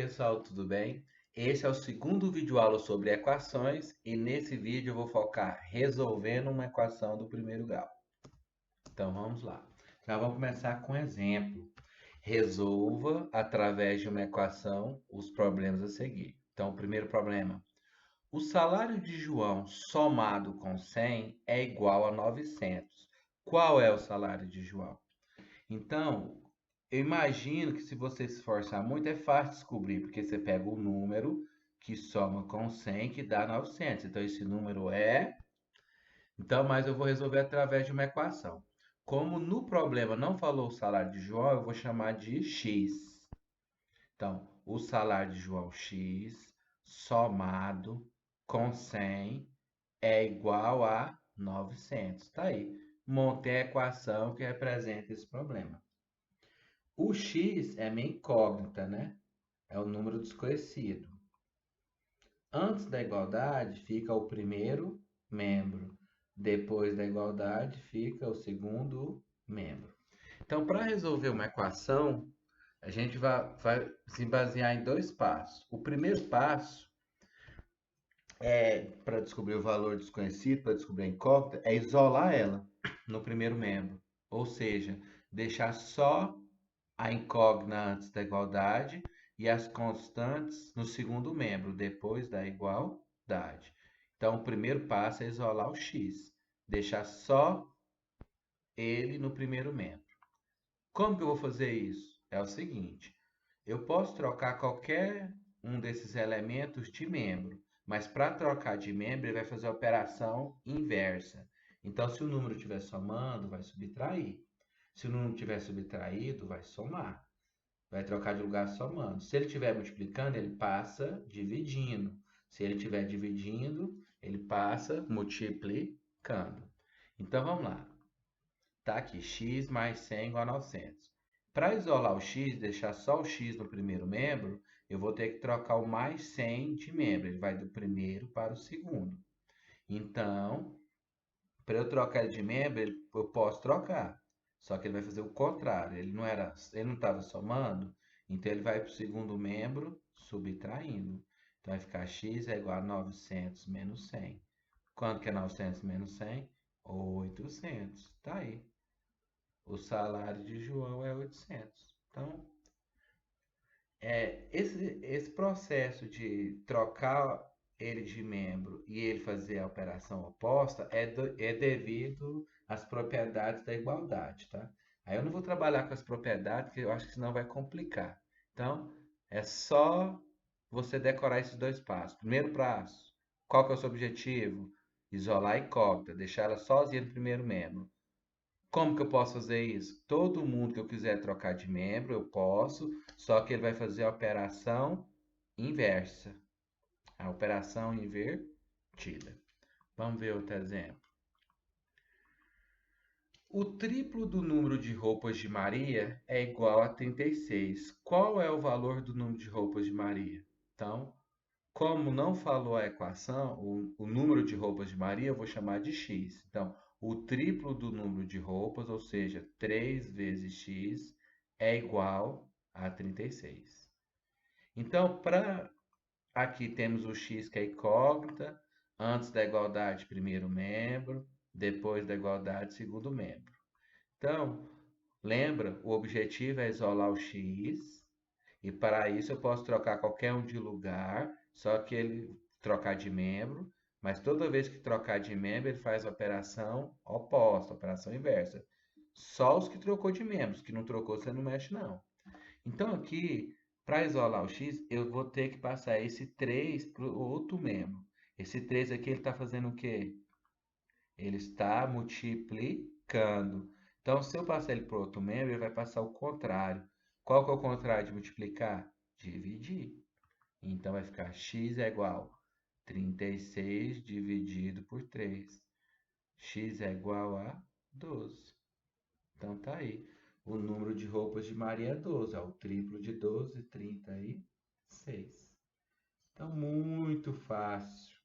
pessoal, tudo bem? Esse é o segundo vídeo aula sobre equações e nesse vídeo eu vou focar resolvendo uma equação do primeiro grau. Então vamos lá. Já vamos começar com um exemplo. Resolva através de uma equação os problemas a seguir. Então o primeiro problema. O salário de João somado com 100 é igual a 900. Qual é o salário de João? Então, eu imagino que se você se esforçar muito é fácil descobrir, porque você pega o número que soma com 100 que dá 900. Então, esse número é... Então, mas eu vou resolver através de uma equação. Como no problema não falou o salário de João, eu vou chamar de x. Então, o salário de João x somado com 100 é igual a 900. Tá aí. Montei a equação que representa esse problema. O x é minha incógnita, né? É o número desconhecido. Antes da igualdade fica o primeiro membro. Depois da igualdade fica o segundo membro. Então, para resolver uma equação, a gente vai se basear em dois passos. O primeiro passo é para descobrir o valor desconhecido, para descobrir a incógnita, é isolar ela no primeiro membro. Ou seja, deixar só a incógnita antes da igualdade e as constantes no segundo membro, depois da igualdade. Então, o primeiro passo é isolar o x, deixar só ele no primeiro membro. Como que eu vou fazer isso? É o seguinte, eu posso trocar qualquer um desses elementos de membro, mas para trocar de membro, ele vai fazer a operação inversa. Então, se o número estiver somando, vai subtrair. Se o número estiver subtraído, vai somar. Vai trocar de lugar somando. Se ele estiver multiplicando, ele passa dividindo. Se ele estiver dividindo, ele passa multiplicando. Então vamos lá. Está aqui x mais 100 igual a 900. Para isolar o x, deixar só o x no primeiro membro, eu vou ter que trocar o mais 100 de membro. Ele vai do primeiro para o segundo. Então, para eu trocar ele de membro, eu posso trocar. Só que ele vai fazer o contrário. Ele não estava somando, então ele vai para o segundo membro subtraindo. Então vai ficar x é igual a 900 menos 100. Quanto que é 900 menos 100? 800. Tá aí. O salário de João é 800. Então, esse processo de trocar ele de membro e ele fazer a operação oposta é devido às propriedades da igualdade, tá? Aí eu não vou trabalhar com as propriedades, que eu acho que senão vai complicar. Então, é só você decorar esses dois passos. Primeiro passo, qual que é o seu objetivo? Isolar a incógnita, deixar ela sozinha no primeiro membro. Como que eu posso fazer isso? Todo mundo que eu quiser trocar de membro, eu posso, só que ele vai fazer a operação inversa, a operação invertida. Vamos ver outro exemplo. O triplo do número de roupas de Maria é igual a 36. Qual é o valor do número de roupas de Maria? Então, como não falou a equação, o número de roupas de Maria, eu vou chamar de x. Então, o triplo do número de roupas, ou seja, 3 vezes x, é igual a 36. Então, aqui temos o x que é incógnita, antes da igualdade, primeiro membro, depois da igualdade, segundo membro. Então, lembra, o objetivo é isolar o x, e para isso eu posso trocar qualquer um de lugar, só que ele trocar de membro, mas toda vez que trocar de membro, ele faz a operação oposta, a operação inversa. Só os que trocou de membros, que não trocou, você não mexe não. Então aqui, para isolar o x, eu vou ter que passar esse 3 para o outro membro. Esse 3 aqui, ele está fazendo o quê? Ele está multiplicando. Então, se eu passar ele para o outro membro, ele vai passar o contrário. Qual que é o contrário de multiplicar? Dividir. Então, vai ficar x é igual a 36 dividido por 3. X é igual a 12. Então, tá aí. O número de roupas de Maria é 12. Ó, o triplo de 12, 36. Então, muito fácil.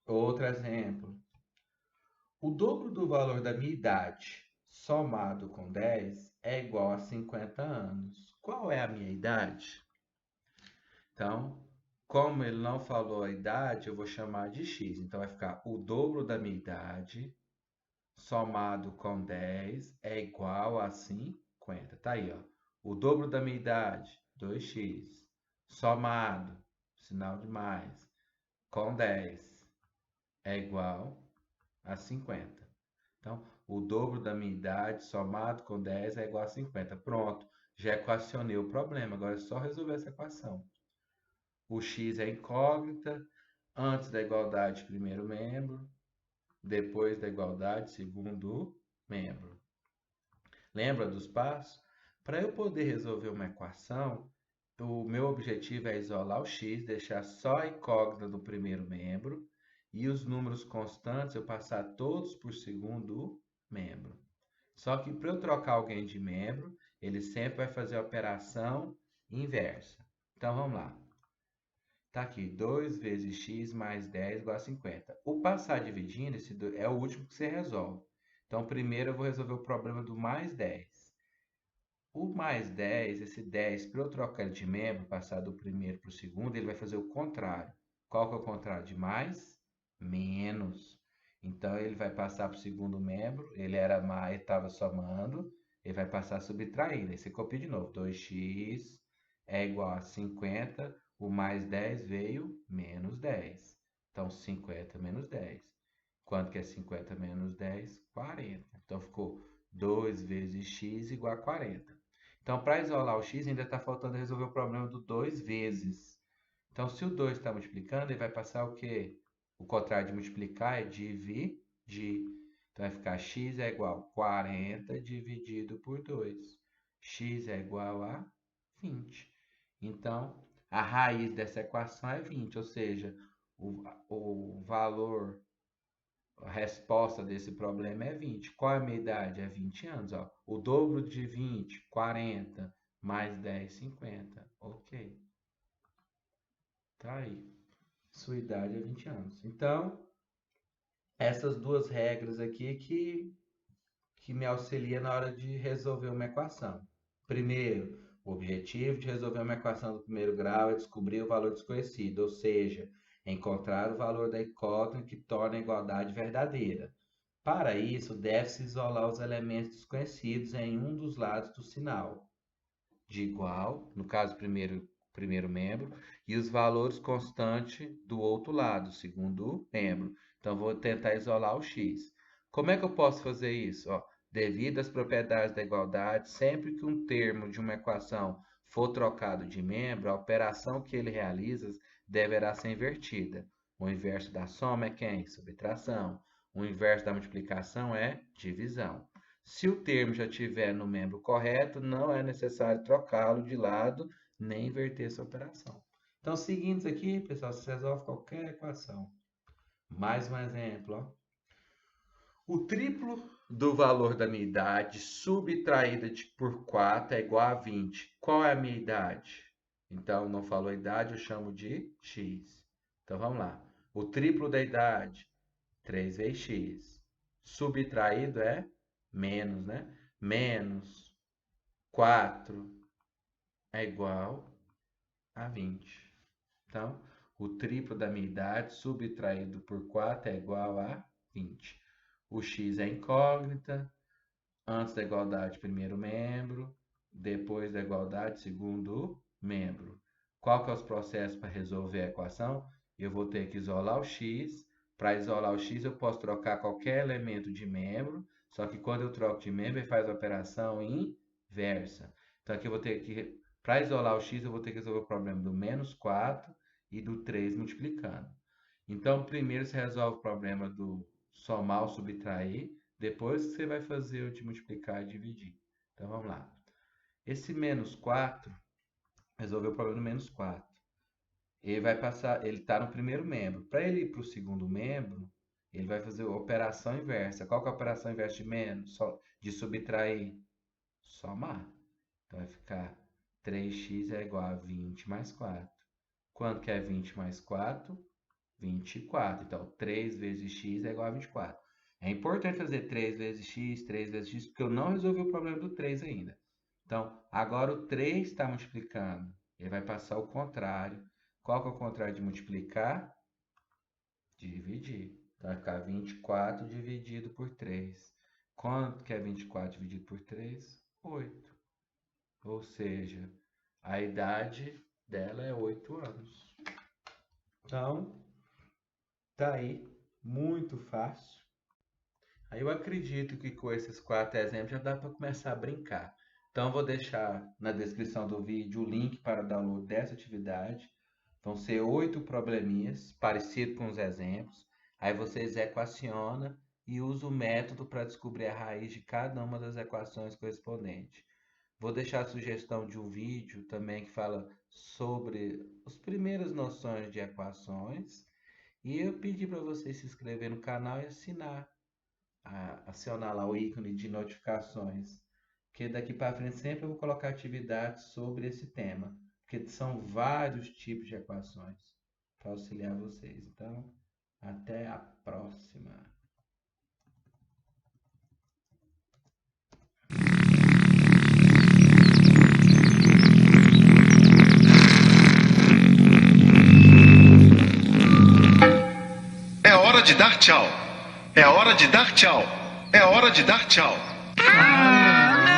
Outro exemplo. O dobro do valor da minha idade somado com 10 é igual a 50 anos. qual é a minha idade? Então, como ele não falou a idade, eu vou chamar de x. Então, vai ficar o dobro da minha idade somado com 10 é igual a 50. Tá aí, ó. O dobro da minha idade, 2x, somado, sinal de mais, com 10 é igual a 50. Então, o dobro da minha idade somado com 10 é igual a 50. Pronto, já equacionei o problema. Agora é só resolver essa equação. O x é incógnita, antes da igualdade, primeiro membro, depois da igualdade, segundo membro. Lembra dos passos? Para eu poder resolver uma equação, o meu objetivo é isolar o x, deixar só a incógnita do primeiro membro e os números constantes eu passar todos por segundo membro. Só que para eu trocar alguém de membro, ele sempre vai fazer a operação inversa. Então vamos lá. Está aqui, 2 vezes x mais 10 igual a 50. O passar dividindo é o último que você resolve. Então, primeiro eu vou resolver o problema do mais 10. O mais 10, esse 10, para eu trocar ele de membro, passar do primeiro para o segundo, ele vai fazer o contrário. Qual que é o contrário de mais? Menos. Então, ele vai passar para o segundo membro, ele era mais, estava somando, ele vai passar subtraindo. Aí você copia de novo, 2x é igual a 50, o mais 10 veio menos 10. Então, 50 menos 10. Quanto que é 50 menos 10? 40. Então, ficou 2 vezes x igual a 40. Então, para isolar o x, ainda está faltando resolver o problema do 2 vezes. Então, se o 2 está multiplicando, ele vai passar o quê? O contrário de multiplicar é dividir. Então, vai ficar x é igual a 40 dividido por 2. X é igual a 20. Então, a raiz dessa equação é 20, ou seja, o valor, a resposta desse problema é 20. Qual é a minha idade? É 20 anos. Ó. O dobro de 20, 40, mais 10, 50. Ok. Tá aí. Sua idade é 20 anos. Então, essas duas regras aqui que me auxiliam na hora de resolver uma equação. Primeiro, o objetivo de resolver uma equação do primeiro grau é descobrir o valor desconhecido, ou seja, encontrar o valor da incógnita que torna a igualdade verdadeira. Para isso, deve-se isolar os elementos desconhecidos em um dos lados do sinal, de igual, no caso, primeiro membro, e os valores constantes do outro lado, segundo membro. Então, vou tentar isolar o x. Como é que eu posso fazer isso? Ó, devido às propriedades da igualdade, sempre que um termo de uma equação for trocado de membro, a operação que ele realiza deverá ser invertida. O inverso da soma é quem? Subtração. O inverso da multiplicação é divisão. Se o termo já estiver no membro correto, não é necessário trocá-lo de lado nem inverter essa operação. Então, seguindo isso aqui, pessoal, você resolve qualquer equação. Mais um exemplo. Ó. O triplo do valor da minha idade subtraída por 4 é igual a 20. Qual é a minha idade? Então, não falou a idade, eu chamo de x. Então, vamos lá. O triplo da idade, 3 vezes x. Subtraído é menos, né? Menos 4 é igual a 20. Então, o triplo da minha idade subtraído por 4 é igual a 20. O x é incógnita, antes da igualdade, primeiro membro, depois da igualdade, segundo membro. Qual que é os processos para resolver a equação? Eu vou ter que isolar o x. Para isolar o x, eu posso trocar qualquer elemento de membro, só que quando eu troco de membro, ele faz a operação inversa. Então, aqui eu vou ter que, para isolar o x, eu vou ter que resolver o problema do menos 4 e do 3 multiplicando. Então, primeiro você resolve o problema do somar ou subtrair, depois você vai fazer o de multiplicar e dividir. Então, vamos lá. Esse menos 4, resolveu o problema do menos 4. Ele vai passar, ele está no primeiro membro. Para ele ir para o segundo membro, ele vai fazer a operação inversa. Qual que é a operação inversa de menos? De subtrair? Somar. Então, vai ficar 3x é igual a 20 mais 4. Quanto que é 20 mais 4? 24. Então, 3 vezes x é igual a 24. É importante fazer 3 vezes x, 3 vezes x, porque eu não resolvi o problema do 3 ainda. Então, agora o 3 está multiplicando. Ele vai passar o contrário. Qual que é o contrário de multiplicar? Dividir. Então, vai ficar 24 dividido por 3. Quanto que é 24 dividido por 3? 8. Ou seja, a idade dela é 8 anos. Então, tá aí, muito fácil. Aí eu acredito que com esses 4 exemplos já dá para começar a brincar. Então, eu vou deixar na descrição do vídeo o link para download dessa atividade. Vão ser 8 probleminhas, parecido com os exemplos. Aí vocês equacionam e usam o método para descobrir a raiz de cada uma das equações correspondentes. Vou deixar a sugestão de um vídeo também que fala sobre as primeiras noções de equações. E eu pedi para vocês se inscrever no canal e acionar lá o ícone de notificações. Porque daqui para frente sempre eu vou colocar atividades sobre esse tema. Porque são vários tipos de equações para auxiliar vocês. Então, até a próxima. É hora de dar tchau. É hora de dar tchau. É hora de dar tchau. Ah, não.